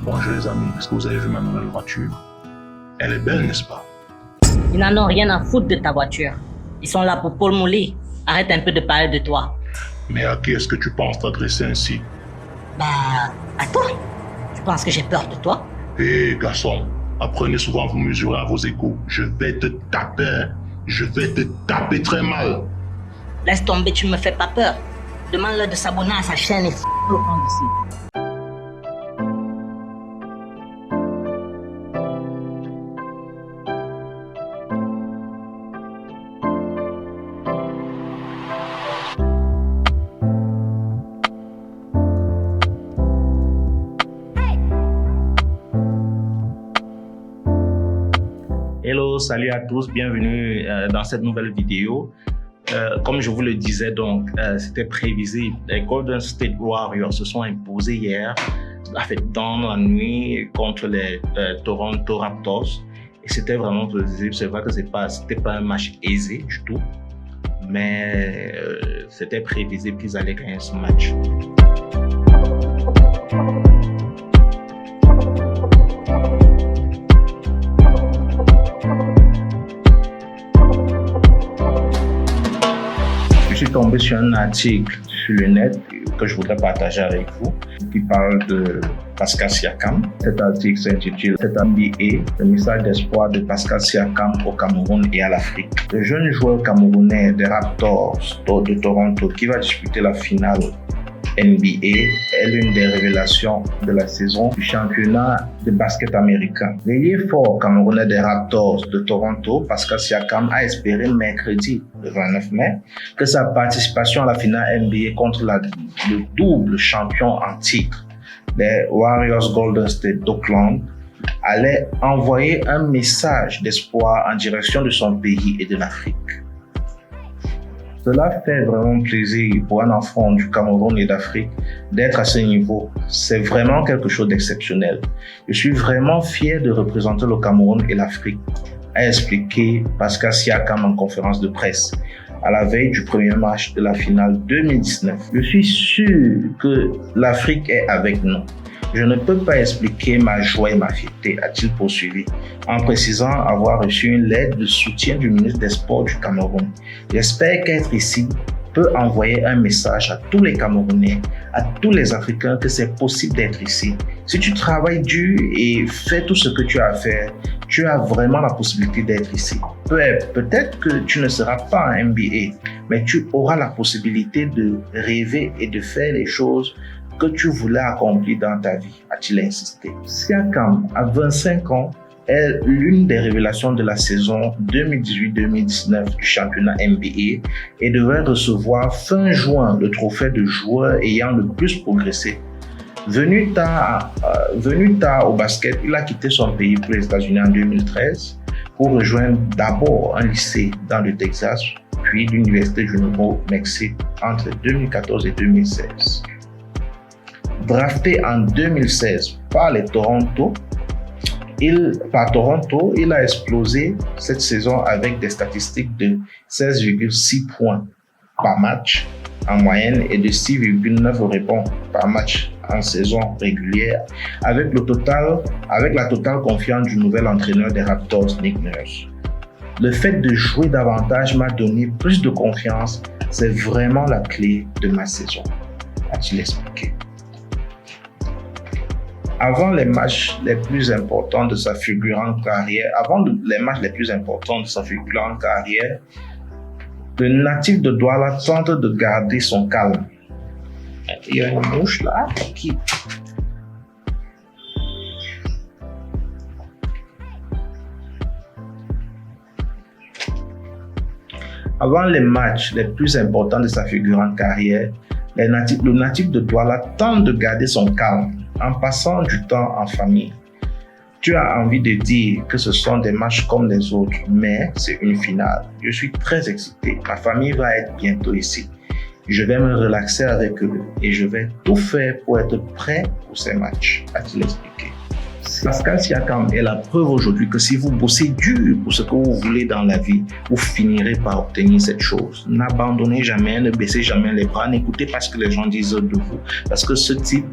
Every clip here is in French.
Bonjour les amis, est-ce que vous avez vu ma nouvelle voiture? Elle est belle, n'est-ce pas? Ils n'en ont rien à foutre de ta voiture. Ils sont là pour Paul Mouli. Arrête un peu de parler de toi. Mais à qui est-ce que tu penses t'adresser ainsi? À toi. Tu penses que j'ai peur de toi? Hé garçon, apprenez souvent à vous mesurer à vos égaux. Je vais te taper, hein. Je vais te taper très mal. Laisse tomber, tu me fais pas peur. Demande-leur de s'abonner à sa chaîne et le camp d'ici. Hello, salut à tous, bienvenue dans cette nouvelle vidéo. Comme je vous le disais, donc, c'était prévisible. Les Golden State Warriors se sont imposés hier, dans la nuit, contre les Toronto Raptors. Et c'était vraiment prévisible. C'est vrai que c'était pas un match aisé du tout, mais c'était prévisible qu'ils allaient gagner ce match. Je suis tombé sur un article sur le net que je voudrais partager avec vous qui parle de Pascal Siakam. Cet article s'intitule « Cette NBA, le message d'espoir de Pascal Siakam au Cameroun et à l'Afrique ». Le jeune joueur camerounais des Raptors de Toronto qui va disputer la finale NBA est l'une des révélations de la saison du championnat de basket américain. L'ailier fort camerounais des Raptors de Toronto, Pascal Siakam, a espéré mercredi, le 29 mai, que sa participation à la finale NBA contre le double champion en titre, les Warriors Golden State d'Oakland, allait envoyer un message d'espoir en direction de son pays et de l'Afrique. Cela fait vraiment plaisir pour un enfant du Cameroun et d'Afrique d'être à ce niveau. C'est vraiment quelque chose d'exceptionnel. Je suis vraiment fier de représenter le Cameroun et l'Afrique, a expliqué Pascal Siakam en conférence de presse à la veille du premier match de la finale 2019. Je suis sûr que l'Afrique est avec nous. Je ne peux pas expliquer ma joie et ma fierté, a-t-il poursuivi, en précisant avoir reçu une lettre de soutien du ministre des Sports du Cameroun. J'espère qu'être ici peut envoyer un message à tous les Camerounais, à tous les Africains que c'est possible d'être ici. Si tu travailles dur et fais tout ce que tu as à faire, tu as vraiment la possibilité d'être ici. Peut-être que tu ne seras pas en NBA, mais tu auras la possibilité de rêver et de faire les choses que tu voulais accomplir dans ta vie, a-t-il insisté. Siakam, à 25 ans, est l'une des révélations de la saison 2018-2019 du championnat NBA et devrait recevoir fin juin le trophée de joueur ayant le plus progressé. Venu tard au basket, il a quitté son pays pour les États-Unis en 2013 pour rejoindre d'abord un lycée dans le Texas, puis l'Université du Nouveau-Mexique entre 2014 et 2016. Drafté en 2016 par Toronto, il a explosé cette saison avec des statistiques de 16,6 points par match en moyenne et de 6,9 rebonds par match en saison régulière, avec la totale confiance du nouvel entraîneur des Raptors, Nick Nurse. Le fait de jouer davantage m'a donné plus de confiance, c'est vraiment la clé de ma saison, a-t-il expliqué. Avant les matchs les plus importants de sa fulgurante carrière, le natif de Douala tente de garder son calme. Il y a une mouche là qui... Avant les matchs les plus importants de sa fulgurante carrière, le natif de Douala tente de garder son calme en passant du temps en famille. Tu as envie de dire que ce sont des matchs comme les autres, mais c'est une finale. Je suis très excité. Ma famille va être bientôt ici. Je vais me relaxer avec eux et je vais tout faire pour être prêt pour ces matchs, a-t-il expliqué. Pascal Siakam est la preuve aujourd'hui que si vous bossez dur pour ce que vous voulez dans la vie, vous finirez par obtenir cette chose. N'abandonnez jamais, ne baissez jamais les bras, n'écoutez pas ce que les gens disent de vous, parce que ce type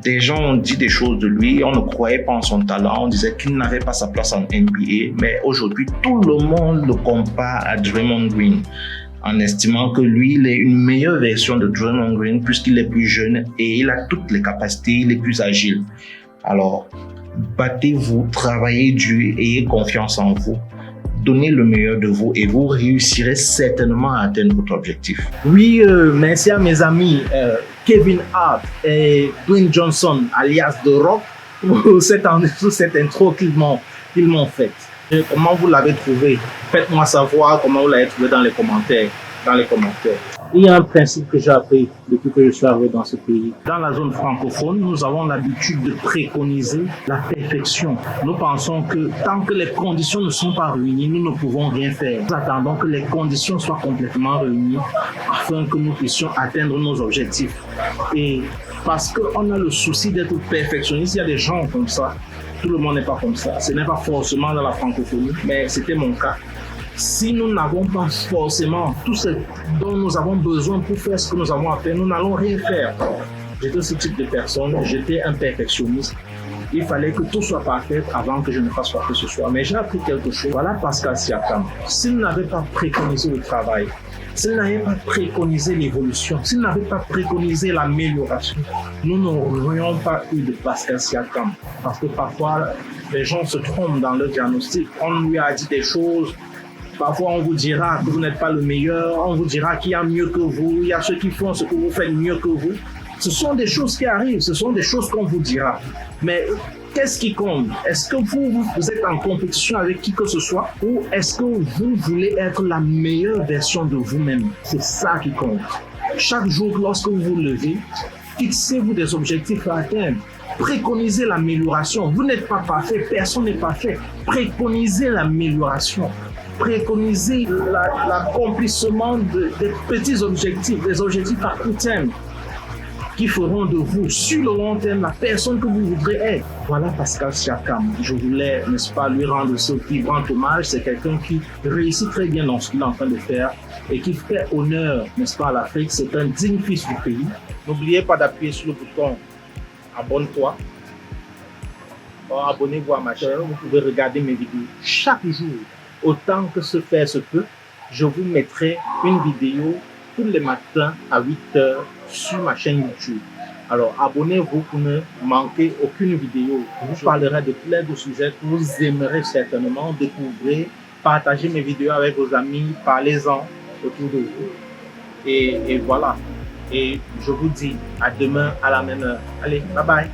des gens ont dit des choses de lui, on ne croyait pas en son talent, on disait qu'il n'avait pas sa place en NBA, mais aujourd'hui, tout le monde le compare à Draymond Green, en estimant que lui, il est une meilleure version de Draymond Green puisqu'il est plus jeune et il a toutes les capacités, il est plus agile. Alors, battez-vous, travaillez dur, ayez confiance en vous. Donnez le meilleur de vous et vous réussirez certainement à atteindre votre objectif. Oui, merci à mes amis Kevin Hart et Dwayne Johnson, alias The Rock, pour cette intro qu'ils m'ont faite. Comment vous l'avez trouvé? Faites-moi savoir comment vous l'avez trouvé dans les commentaires. Il y a un principe que j'ai appris depuis que je suis arrivé dans ce pays. Dans la zone francophone, nous avons l'habitude de préconiser la perfection. Nous pensons que tant que les conditions ne sont pas réunies, nous ne pouvons rien faire. Nous attendons que les conditions soient complètement réunies afin que nous puissions atteindre nos objectifs. Et parce qu'on a le souci d'être perfectionniste, il y a des gens comme ça. Tout le monde n'est pas comme ça. Ce n'est pas forcément dans la francophonie, mais c'était mon cas. Si nous n'avons pas forcément tout ce dont nous avons besoin pour faire ce que nous avons à faire, nous n'allons rien faire. J'étais ce type de personne, j'étais un perfectionniste. Il fallait que tout soit parfait avant que je ne fasse quoi que ce soit. Mais j'ai appris quelque chose. Voilà Pascal Siakam. S'il n'avait pas préconisé le travail, s'il n'avait pas préconisé l'évolution, s'il n'avait pas préconisé l'amélioration, nous n'aurions pas eu de Pascal Siakam. Parce que parfois, les gens se trompent dans leur diagnostic. On lui a dit des choses. Parfois, on vous dira que vous n'êtes pas le meilleur, on vous dira qu'il y a mieux que vous, il y a ceux qui font ce que vous faites mieux que vous. Ce sont des choses qui arrivent, ce sont des choses qu'on vous dira. Mais qu'est-ce qui compte? Est-ce que vous êtes en compétition avec qui que ce soit ou est-ce que vous voulez être la meilleure version de vous-même? C'est ça qui compte. Chaque jour, lorsque vous vous levez, fixez-vous des objectifs à atteindre. Préconisez l'amélioration. Vous n'êtes pas parfait, personne n'est parfait. Préconisez l'amélioration. Préconisez l'accomplissement des petits objectifs, des objectifs à court terme qui feront de vous, sur le long terme, la personne que vous voudrez être. Voilà Pascal Siakam. Je voulais, n'est-ce pas, lui rendre ce vibrant hommage. C'est quelqu'un qui réussit très bien dans ce qu'il est en train de faire et qui fait honneur, n'est-ce pas, à l'Afrique. C'est un digne fils du pays. N'oubliez pas d'appuyer sur le bouton abonne-toi. Abonnez-vous à ma chaîne. Vous pouvez regarder mes vidéos chaque jour. Autant que se faire se peut, je vous mettrai une vidéo tous les matins à 8h sur ma chaîne YouTube. Alors abonnez-vous pour ne manquer aucune vidéo. Je vous parlerai de plein de sujets que vous aimerez certainement découvrir. Partagez mes vidéos avec vos amis, parlez-en autour de vous. Et voilà. Et je vous dis à demain à la même heure. Allez, bye bye.